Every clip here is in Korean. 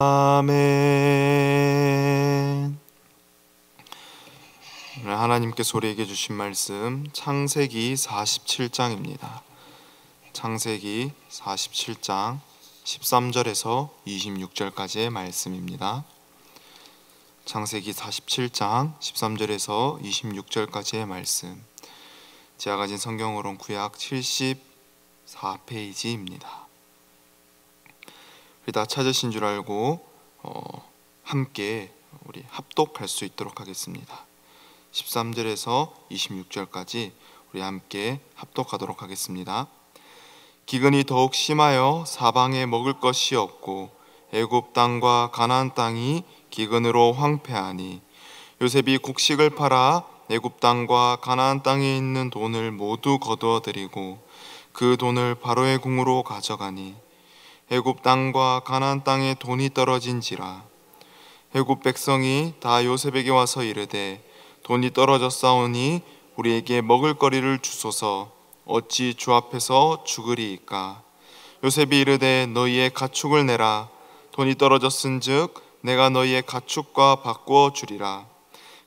아멘. 오늘 하나님께서 우리에게 주신 말씀 창세기 47장입니다. 창세기 47장 13절에서 26절까지의 말씀입니다. 창세기 47장 13절에서 26절까지의 말씀, 제가 가진 성경으로는 구약 74페이지입니다. 우리 다 찾으신 줄 알고 함께 우리 합독할 수 있도록 하겠습니다. 13절에서 26절까지 우리 함께 합독하도록 하겠습니다. 기근이 더욱 심하여 사방에 먹을 것이 없고 애굽 땅과 가나안 땅이 기근으로 황폐하니 요셉이 곡식을 팔아 애굽 땅과 가나안 땅에 있는 돈을 모두 거두어 들이고 그 돈을 바로의 궁으로 가져가니 애굽 땅과 가나안 땅에 돈이 떨어진지라. 애굽 백성이 다 요셉에게 와서 이르되 돈이 떨어졌사오니 우리에게 먹을 거리를 주소서. 어찌 주 앞에서 죽으리이까. 요셉이 이르되 너희의 가축을 내라. 돈이 떨어졌은즉 내가 너희의 가축과 바꾸어 주리라.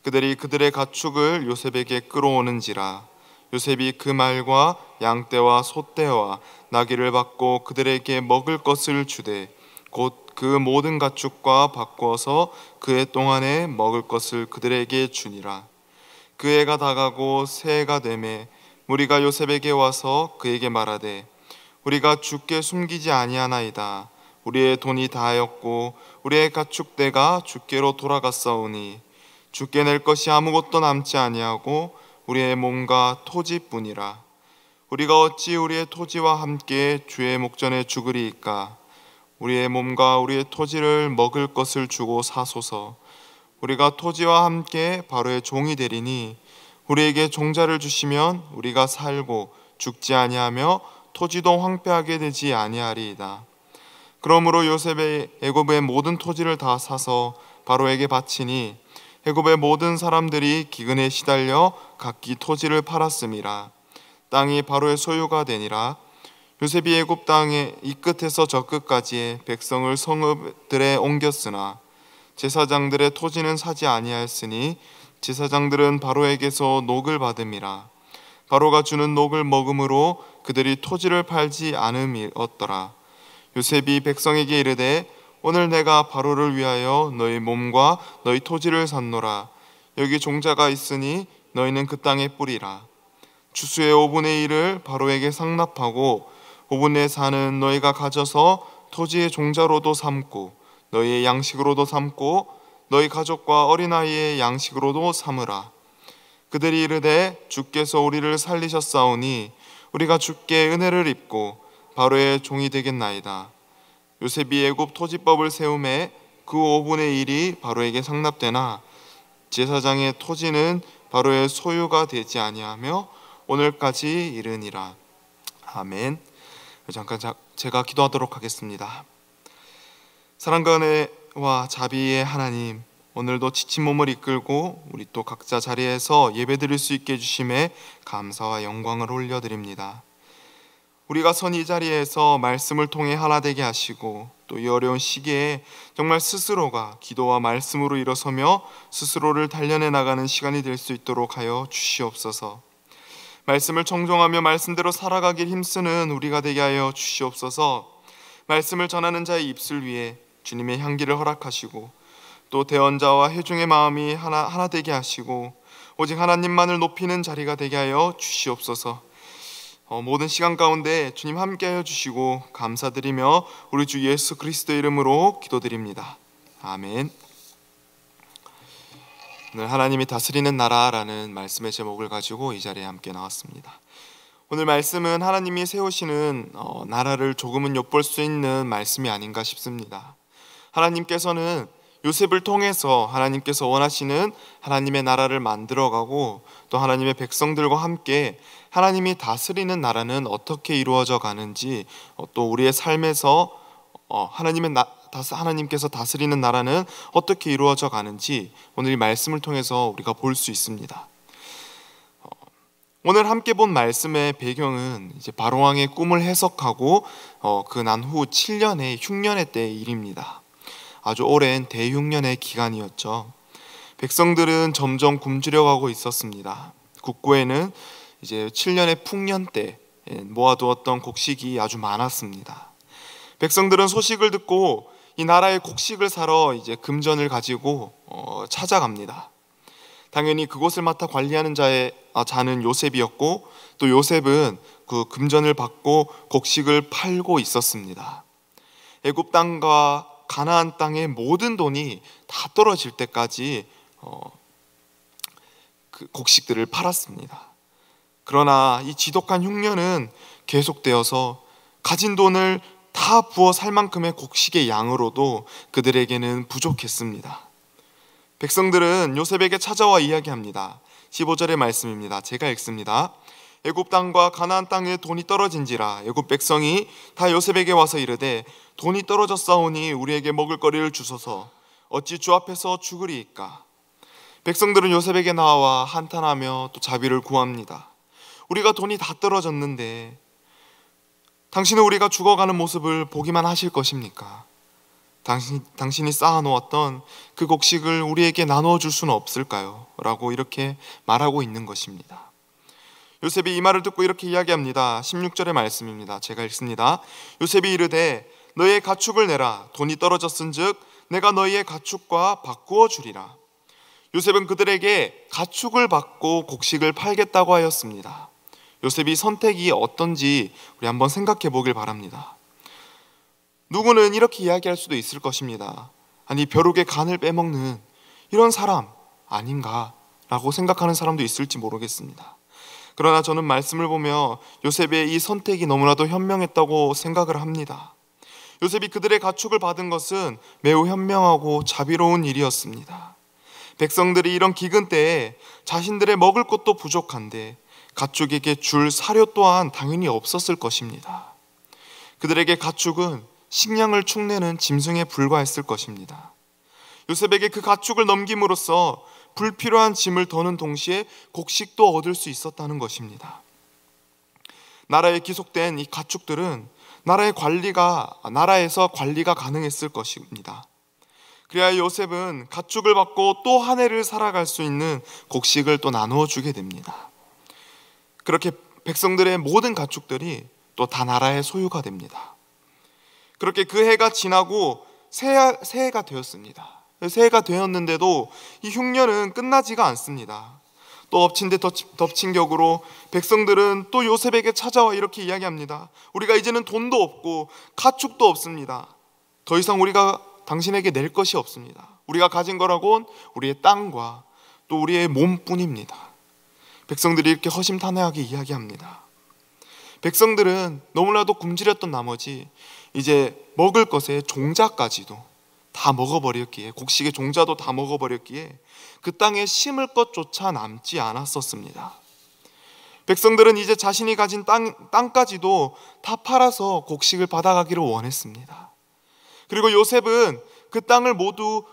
그들이 그들의 가축을 요셉에게 끌어오는지라. 요셉이 그 말과 양떼와 소떼와 나귀를 받고 그들에게 먹을 것을 주되 곧 그 모든 가축과 바꾸어서 그해 동안에 먹을 것을 그들에게 주니라. 그 해가 다가고 새해가 되매 무리가 요셉에게 와서 그에게 말하되 우리가 주께 숨기지 아니하나이다. 우리의 돈이 다하였고 우리의 가축대가 주께로 돌아갔사오니 주께 낼 것이 아무것도 남지 아니하고 우리의 몸과 토지뿐이라. 우리가 어찌 우리의 토지와 함께 주의 목전에 죽으리이까. 우리의 몸과 우리의 토지를 먹을 것을 주고 사소서. 우리가 토지와 함께 바로의 종이 되리니 우리에게 종자를 주시면 우리가 살고 죽지 아니하며 토지도 황폐하게 되지 아니하리이다. 그러므로 요셉의 애굽의 모든 토지를 다 사서 바로에게 바치니 애굽의 모든 사람들이 기근에 시달려 각기 토지를 팔았음이라. 땅이 바로의 소유가 되니라. 요셉이 애굽 땅의 이 끝에서 저 끝까지의 백성을 성읍들에 옮겼으나 제사장들의 토지는 사지 아니하였으니 제사장들은 바로에게서 녹을 받음이라. 바로가 주는 녹을 먹음으로 그들이 토지를 팔지 않음이었더라. 요셉이 백성에게 이르되 오늘 내가 바로를 위하여 너희 몸과 너희 토지를 샀노라. 여기 종자가 있으니 너희는 그 땅에 뿌리라. 추수의 5분의 1을 바로에게 상납하고 5분의 4는 너희가 가져서 토지의 종자로도 삼고 너희의 양식으로도 삼고 너희 가족과 어린아이의 양식으로도 삼으라. 그들이 이르되 주께서 우리를 살리셨사오니 우리가 주께 은혜를 입고 바로의 종이 되겠나이다. 요셉이 애굽 토지법을 세우매 그 5분의 1이 바로에게 상납되나 제사장의 토지는 바로의 소유가 되지 아니하며 오늘까지 이르니라. 아멘. 잠깐 제가 기도하도록 하겠습니다. 사랑과 은혜와 자비의 하나님, 오늘도 지친 몸을 이끌고 우리 또 각자 자리에서 예배드릴 수 있게 해주심에 감사와 영광을 올려드립니다. 우리가 선 이 자리에서 말씀을 통해 하나 되게 하시고 또 이 어려운 시기에 정말 스스로가 기도와 말씀으로 일어서며 스스로를 단련해 나가는 시간이 될 수 있도록 하여 주시옵소서. 말씀을 청종하며 말씀대로 살아가길 힘쓰는 우리가 되게 하여 주시옵소서. 말씀을 전하는 자의 입술 위에 주님의 향기를 허락하시고 또 대언자와 회중의 마음이 하나 되게 하시고 오직 하나님만을 높이는 자리가 되게 하여 주시옵소서. 모든 시간 가운데 주님 함께하여 주시고 감사드리며 우리 주 예수 그리스도의 이름으로 기도드립니다. 아멘. 오늘 하나님이 다스리는 나라라는 말씀의 제목을 가지고 이 자리에 함께 나왔습니다. 오늘 말씀은 하나님이 세우시는 나라를 조금은 엿볼 수 있는 말씀이 아닌가 싶습니다. 하나님께서는 요셉을 통해서 하나님께서 원하시는 하나님의 나라를 만들어가고 또 하나님의 백성들과 함께 하나님이 다스리는 나라는 어떻게 이루어져 가는지 또 우리의 삶에서 하나님께서 다스리는 나라는 어떻게 이루어져 가는지 오늘 이 말씀을 통해서 우리가 볼 수 있습니다. 오늘 함께 본 말씀의 배경은 이제 바로왕의 꿈을 해석하고 그 난 후 7년의 흉년의 때의 일입니다. 아주 오랜 대흉년의 기간이었죠. 백성들은 점점 굶주려가고 있었습니다. 국고에는 이제 7년의 풍년 때 모아두었던 곡식이 아주 많았습니다. 백성들은 소식을 듣고 이 나라의 곡식을 사러 이제 금전을 가지고 찾아갑니다. 당연히 그곳을 맡아 관리하는 자는 요셉이었고, 또 요셉은 그 금전을 받고 곡식을 팔고 있었습니다. 애굽 땅과 가나안 땅의 모든 돈이 다 떨어질 때까지 그 곡식들을 팔았습니다. 그러나 이 지독한 흉년은 계속되어서 가진 돈을 다 부어 살 만큼의 곡식의 양으로도 그들에게는 부족했습니다. 백성들은 요셉에게 찾아와 이야기합니다. 15절의 말씀입니다. 제가 읽습니다. 애굽 땅과 가나안 땅에 돈이 떨어진지라 애굽 백성이 다 요셉에게 와서 이르되 돈이 떨어졌사오니 우리에게 먹을 거리를 주소서 어찌 주 앞에서 죽으리이까. 백성들은 요셉에게 나와 한탄하며 또 자비를 구합니다. 우리가 돈이 다 떨어졌는데 당신은 우리가 죽어가는 모습을 보기만 하실 것입니까? 당신이 쌓아놓았던 그 곡식을 우리에게 나누어 줄 수는 없을까요? 라고 이렇게 말하고 있는 것입니다. 요셉이 이 말을 듣고 이렇게 이야기합니다. 16절의 말씀입니다. 제가 읽습니다. 요셉이 이르되 너희의 가축을 내라. 돈이 떨어졌은즉 내가 너희의 가축과 바꾸어 주리라. 요셉은 그들에게 가축을 받고 곡식을 팔겠다고 하였습니다. 요셉이 선택이 어떤지 우리 한번 생각해 보길 바랍니다. 누구는 이렇게 이야기할 수도 있을 것입니다. 아니, 벼룩의 간을 빼먹는 이런 사람 아닌가 라고 생각하는 사람도 있을지 모르겠습니다. 그러나 저는 말씀을 보며 요셉의 이 선택이 너무나도 현명했다고 생각을 합니다. 요셉이 그들의 가축을 받은 것은 매우 현명하고 자비로운 일이었습니다. 백성들이 이런 기근 때에 자신들의 먹을 것도 부족한데 가축에게 줄 사료 또한 당연히 없었을 것입니다. 그들에게 가축은 식량을 축내는 짐승에 불과했을 것입니다. 요셉에게 그 가축을 넘김으로써 불필요한 짐을 더는 동시에 곡식도 얻을 수 있었다는 것입니다. 나라에 기속된 이 가축들은 나라에서 관리가 가능했을 것입니다. 그래야 요셉은 가축을 받고 또 한 해를 살아갈 수 있는 곡식을 또 나누어 주게 됩니다. 그렇게 백성들의 모든 가축들이 또 다 나라의 소유가 됩니다. 그렇게 그 해가 지나고 새해가 되었습니다. 새해가 되었는데도 이 흉년은 끝나지가 않습니다. 또 엎친 데 덮친 격으로 백성들은 또 요셉에게 찾아와 이렇게 이야기합니다. 우리가 이제는 돈도 없고 가축도 없습니다. 더 이상 우리가 당신에게 낼 것이 없습니다. 우리가 가진 거라곤 우리의 땅과 또 우리의 몸뿐입니다. 백성들이 이렇게 허심탄회하게 이야기합니다. 백성들은 너무나도 굶주렸던 나머지 이제 먹을 것의 종자까지도 다 먹어버렸기에, 곡식의 종자도 다 먹어버렸기에 그 땅에 심을 것조차 남지 않았었습니다. 백성들은 이제 자신이 가진 땅까지도 다 팔아서 곡식을 받아가기를 원했습니다. 그리고 요셉은 그 땅을 모두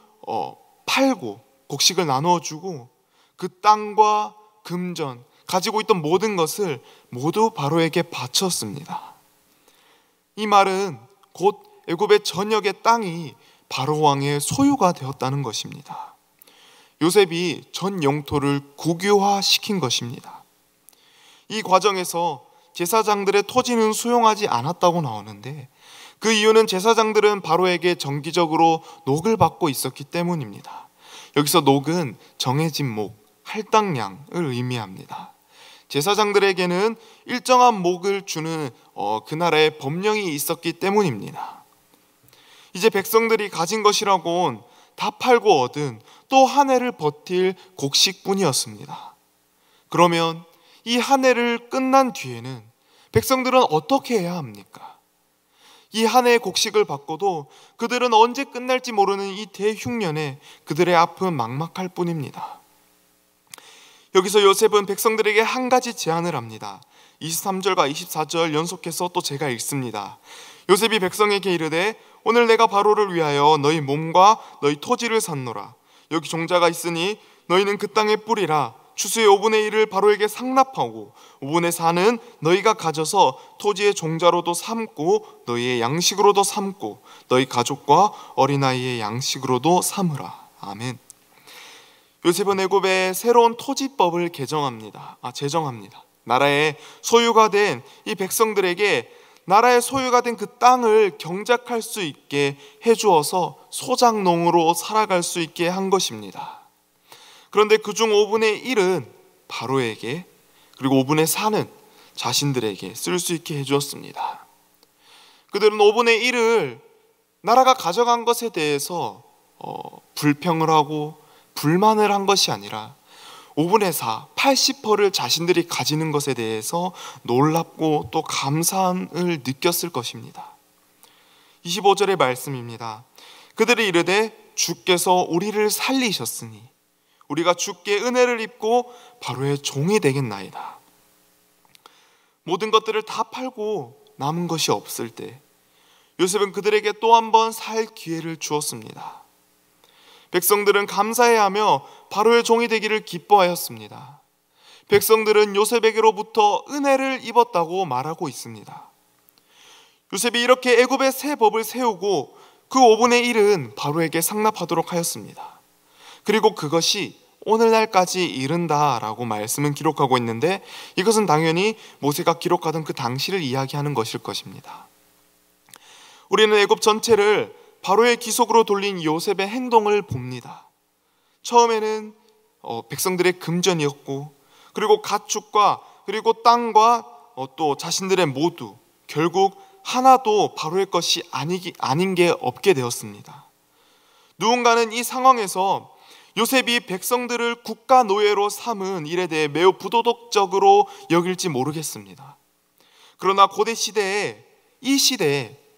팔고 곡식을 나누어주고 그 땅과 금전, 가지고 있던 모든 것을 모두 바로에게 바쳤습니다. 이 말은 곧 애굽의 전역의 땅이 바로 왕의 소유가 되었다는 것입니다. 요셉이 전 영토를 국유화시킨 것입니다. 이 과정에서 제사장들의 토지는 수용하지 않았다고 나오는데 그 이유는 제사장들은 바로에게 정기적으로 녹을 받고 있었기 때문입니다. 여기서 녹은 정해진 목, 할당량을 의미합니다. 제사장들에게는 일정한 목을 주는 그 나라의 법령이 있었기 때문입니다. 이제 백성들이 가진 것이라곤 다 팔고 얻은 또 한 해를 버틸 곡식뿐이었습니다. 그러면 이 한 해를 끝난 뒤에는 백성들은 어떻게 해야 합니까? 이 한 해의 곡식을 받고도 그들은 언제 끝날지 모르는 이 대흉년에 그들의 앞은 막막할 뿐입니다. 여기서 요셉은 백성들에게 한 가지 제안을 합니다. 23절과 24절 연속해서 또 제가 읽습니다. 요셉이 백성에게 이르되 오늘 내가 바로를 위하여 너희 몸과 너희 토지를 샀노라. 여기 종자가 있으니 너희는 그 땅에 뿌리라. 추수의 5분의 1을 바로에게 상납하고 5분의 4는 너희가 가져서 토지의 종자로도 삼고 너희의 양식으로도 삼고 너희 가족과 어린아이의 양식으로도 삼으라. 아멘. 요셉은 애굽에 새로운 토지법을 제정합니다. 나라의 소유가 된 이 백성들에게 나라의 소유가 된 그 땅을 경작할 수 있게 해주어서 소작농으로 살아갈 수 있게 한 것입니다. 그런데 그중 5분의 1은 바로에게, 그리고 5분의 4는 자신들에게 쓸 수 있게 해주었습니다. 그들은 5분의 1을 나라가 가져간 것에 대해서 불평을 하고 불만을 한 것이 아니라 5분의 4, 80%를 자신들이 가지는 것에 대해서 놀랍고 또 감사함을 느꼈을 것입니다. 25절의 말씀입니다. 그들이 이르되 주께서 우리를 살리셨으니 우리가 주께 은혜를 입고 바로의 종이 되겠나이다. 모든 것들을 다 팔고 남은 것이 없을 때 요셉은 그들에게 또 한 번 살 기회를 주었습니다. 백성들은 감사해하며 바로의 종이 되기를 기뻐하였습니다. 백성들은 요셉에게로부터 은혜를 입었다고 말하고 있습니다. 요셉이 이렇게 애굽의 새 법을 세우고 그 5분의 1은 바로에게 상납하도록 하였습니다. 그리고 그것이 오늘날까지 이른다라고 말씀은 기록하고 있는데, 이것은 당연히 모세가 기록하던 그 당시를 이야기하는 것일 것입니다. 우리는 애굽 전체를 바로의 기속으로 돌린 요셉의 행동을 봅니다. 처음에는 백성들의 금전이었고, 그리고 가축과 그리고 땅과 또 자신들의 모두 결국 하나도 바로의 것이 아닌 게 없게 되었습니다. 누군가는 이 상황에서 요셉이 백성들을 국가 노예로 삼은 일에 대해 매우 부도덕적으로 여길지 모르겠습니다. 그러나 고대 시대에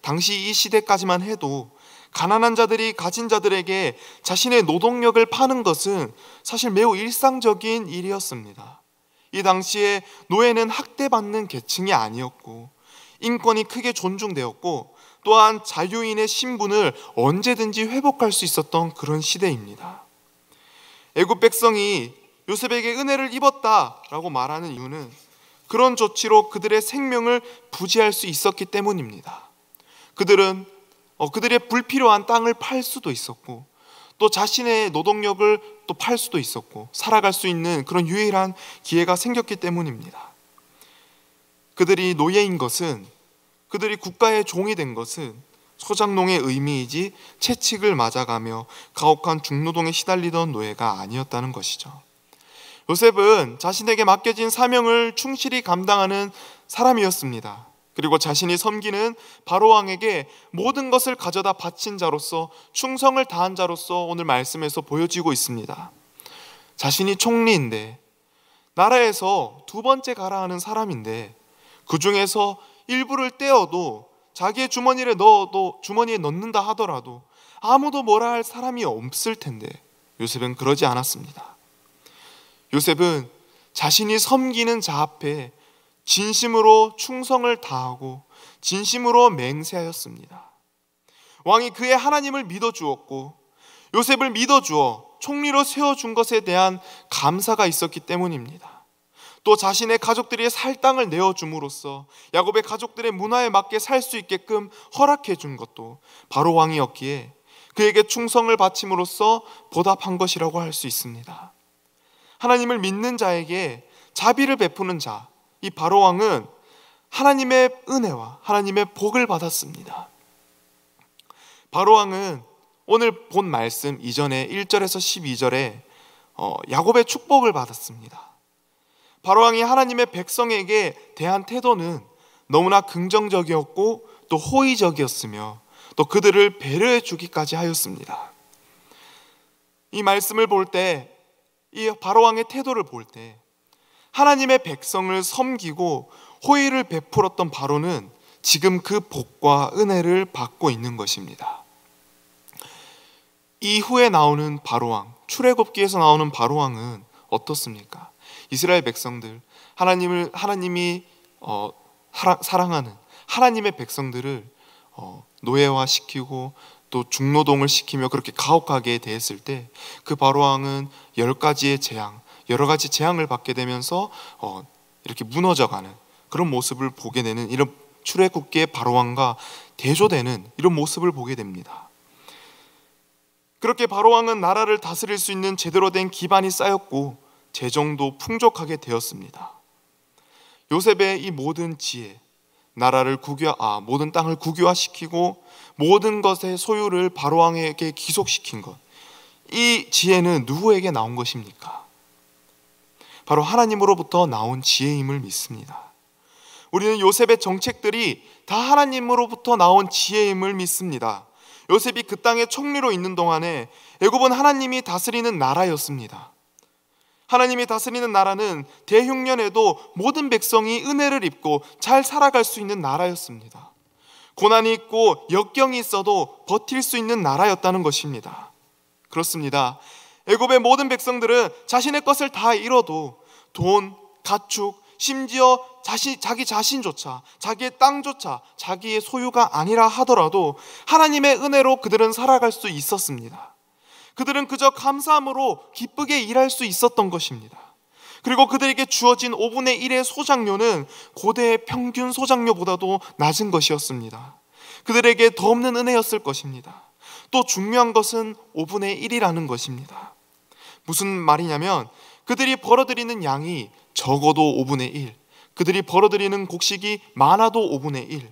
당시 이 시대까지만 해도 가난한 자들이 가진 자들에게 자신의 노동력을 파는 것은 사실 매우 일상적인 일이었습니다. 이 당시에 노예는 학대받는 계층이 아니었고 인권이 크게 존중되었고 또한 자유인의 신분을 언제든지 회복할 수 있었던 그런 시대입니다. 애굽 백성이 요셉에게 은혜를 입었다라고 말하는 이유는 그런 조치로 그들의 생명을 부지할 수 있었기 때문입니다. 그들의 불필요한 땅을 팔 수도 있었고 또 자신의 노동력을 또 팔 수도 있었고 살아갈 수 있는 그런 유일한 기회가 생겼기 때문입니다. 그들이 노예인 것은, 그들이 국가의 종이 된 것은 소작농의 의미이지 채찍을 맞아가며 가혹한 중노동에 시달리던 노예가 아니었다는 것이죠. 요셉은 자신에게 맡겨진 사명을 충실히 감당하는 사람이었습니다. 그리고 자신이 섬기는 바로왕에게 모든 것을 가져다 바친 자로서, 충성을 다한 자로서 오늘 말씀에서 보여지고 있습니다. 자신이 총리인데, 나라에서 두 번째 가라 하는 사람인데 그 중에서 일부를 떼어도 자기의 주머니에 넣는다 하더라도 아무도 뭐라 할 사람이 없을 텐데 요셉은 그러지 않았습니다. 요셉은 자신이 섬기는 자 앞에 진심으로 충성을 다하고 진심으로 맹세하였습니다. 왕이 그의 하나님을 믿어주었고 요셉을 믿어주어 총리로 세워준 것에 대한 감사가 있었기 때문입니다. 또 자신의 가족들이 살 땅을 내어줌으로써 야곱의 가족들의 문화에 맞게 살 수 있게끔 허락해 준 것도 바로 왕이었기에 그에게 충성을 바침으로써 보답한 것이라고 할 수 있습니다. 하나님을 믿는 자에게 자비를 베푸는 자, 이 바로 왕은 하나님의 은혜와 하나님의 복을 받았습니다. 바로 왕은 오늘 본 말씀 이전에 1절에서 12절에 야곱의 축복을 받았습니다. 바로 왕이 하나님의 백성에게 대한 태도는 너무나 긍정적이었고 또 호의적이었으며 또 그들을 배려해 주기까지 하였습니다. 이 말씀을 볼 때, 이 바로 왕의 태도를 볼 때 하나님의 백성을 섬기고 호의를 베풀었던 바로는 지금 그 복과 은혜를 받고 있는 것입니다. 이후에 나오는 바로왕, 출애굽기에서 나오는 바로왕은 어떻습니까? 이스라엘 백성들, 하나님이 사랑하는 하나님의 백성들을 노예화시키고 또 중노동을 시키며 그렇게 가혹하게 대했을 때 그 바로왕은 10가지의 재앙, 여러 가지 재앙을 받게 되면서 이렇게 무너져가는 그런 모습을 보게 되는, 이런 출애굽기의 바로왕과 대조되는 이런 모습을 보게 됩니다. 그렇게 바로왕은 나라를 다스릴 수 있는 제대로 된 기반이 쌓였고 재정도 풍족하게 되었습니다. 요셉의 이 모든 지혜, 나라를 모든 땅을 국유화시키고 모든 것의 소유를 바로왕에게 귀속시킨 것, 이 지혜는 누구에게 나온 것입니까? 바로 하나님으로부터 나온 지혜임을 믿습니다. 우리는 요셉의 정책들이 다 하나님으로부터 나온 지혜임을 믿습니다. 요셉이 그 땅의 총리로 있는 동안에 애굽은 하나님이 다스리는 나라였습니다. 하나님이 다스리는 나라는 대흉년에도 모든 백성이 은혜를 입고 잘 살아갈 수 있는 나라였습니다. 고난이 있고 역경이 있어도 버틸 수 있는 나라였다는 것입니다. 그렇습니다. 애굽의 모든 백성들은 자신의 것을 다 잃어도 돈, 가축, 심지어 자기 자신조차, 자기의 땅조차 자기의 소유가 아니라 하더라도 하나님의 은혜로 그들은 살아갈 수 있었습니다. 그들은 그저 감사함으로 기쁘게 일할 수 있었던 것입니다. 그리고 그들에게 주어진 5분의 1의 소작료는 고대의 평균 소작료보다도 낮은 것이었습니다. 그들에게 더 없는 은혜였을 것입니다. 또 중요한 것은 5분의 1이라는 것입니다. 무슨 말이냐면 그들이 벌어들이는 양이 적어도 5분의 1, 그들이 벌어들이는 곡식이 많아도 5분의 1.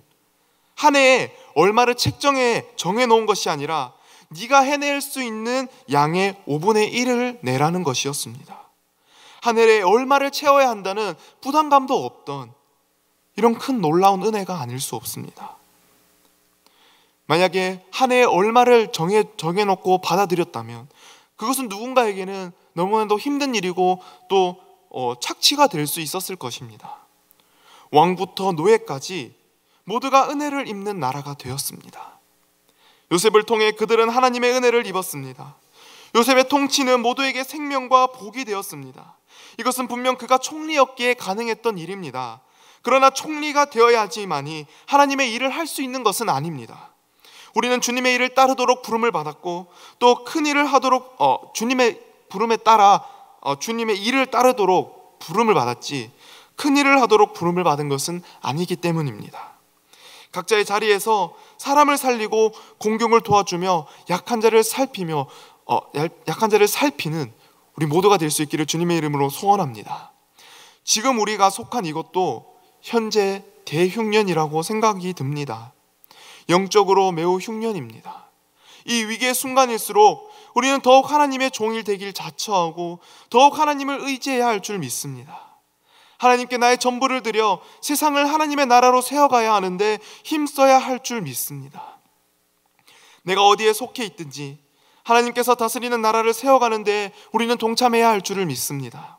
한 해에 얼마를 정해놓은 것이 아니라 네가 해낼 수 있는 양의 5분의 1을 내라는 것이었습니다. 한 해에 얼마를 채워야 한다는 부담감도 없던 이런 큰 놀라운 은혜가 아닐 수 없습니다. 만약에 한 해에 얼마를 정해놓고 받아들였다면 그것은 누군가에게는 너무나도 힘든 일이고 또 착취가 될 수 있었을 것입니다. 왕부터 노예까지 모두가 은혜를 입는 나라가 되었습니다. 요셉을 통해 그들은 하나님의 은혜를 입었습니다. 요셉의 통치는 모두에게 생명과 복이 되었습니다. 이것은 분명 그가 총리였기에 가능했던 일입니다. 그러나 총리가 되어야지만이 하나님의 일을 할 수 있는 것은 아닙니다. 우리는 주님의 일을 따르도록 부름을 받았고 또 큰 일을 하도록 주님의 부름에 따라 주님의 일을 따르도록 부름을 받았지 큰 일을 하도록 부름을 받은 것은 아니기 때문입니다. 각자의 자리에서 사람을 살리고 공경을 도와주며 약한 자를 살피는 우리 모두가 될 수 있기를 주님의 이름으로 소원합니다. 지금 우리가 속한 이것도 현재 대흉년이라고 생각이 듭니다. 영적으로 매우 흉년입니다. 이 위기의 순간일수록 우리는 더욱 하나님의 종일 되길 자처하고 더욱 하나님을 의지해야 할 줄 믿습니다. 하나님께 나의 전부를 드려 세상을 하나님의 나라로 세워가야 하는데 힘써야 할 줄 믿습니다. 내가 어디에 속해 있든지 하나님께서 다스리는 나라를 세워가는데 우리는 동참해야 할 줄을 믿습니다.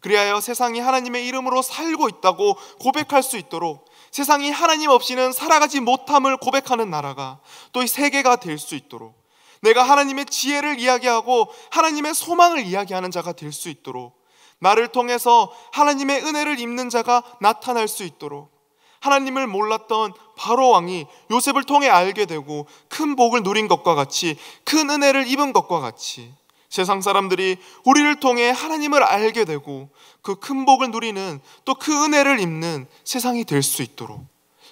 그리하여 세상이 하나님의 이름으로 살고 있다고 고백할 수 있도록, 세상이 하나님 없이는 살아가지 못함을 고백하는 나라가 또 이 세계가 될 수 있도록, 내가 하나님의 지혜를 이야기하고 하나님의 소망을 이야기하는 자가 될 수 있도록, 나를 통해서 하나님의 은혜를 입는 자가 나타날 수 있도록, 하나님을 몰랐던 바로왕이 요셉을 통해 알게 되고 큰 복을 누린 것과 같이, 큰 은혜를 입은 것과 같이 세상 사람들이 우리를 통해 하나님을 알게 되고 그 큰 복을 누리는 또 그 은혜를 입는 세상이 될 수 있도록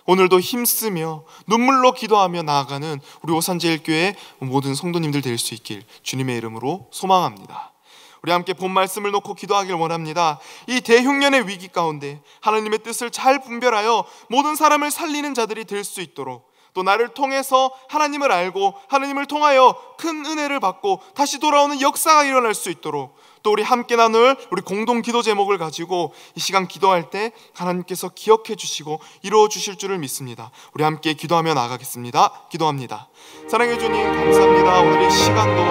오늘도 힘쓰며 눈물로 기도하며 나아가는 우리 오산제일교회 모든 성도님들 될 수 있길 주님의 이름으로 소망합니다. 우리 함께 본 말씀을 놓고 기도하길 원합니다. 이 대흉년의 위기 가운데 하나님의 뜻을 잘 분별하여 모든 사람을 살리는 자들이 될 수 있도록, 또 나를 통해서 하나님을 알고 하나님을 통하여 큰 은혜를 받고 다시 돌아오는 역사가 일어날 수 있도록, 또 우리 함께 나눌 우리 공동 기도 제목을 가지고 이 시간 기도할 때 하나님께서 기억해 주시고 이루어 주실 줄을 믿습니다. 우리 함께 기도하며 나아가겠습니다. 기도합니다. 사랑해 주님 감사합니다. 오늘 이 시간도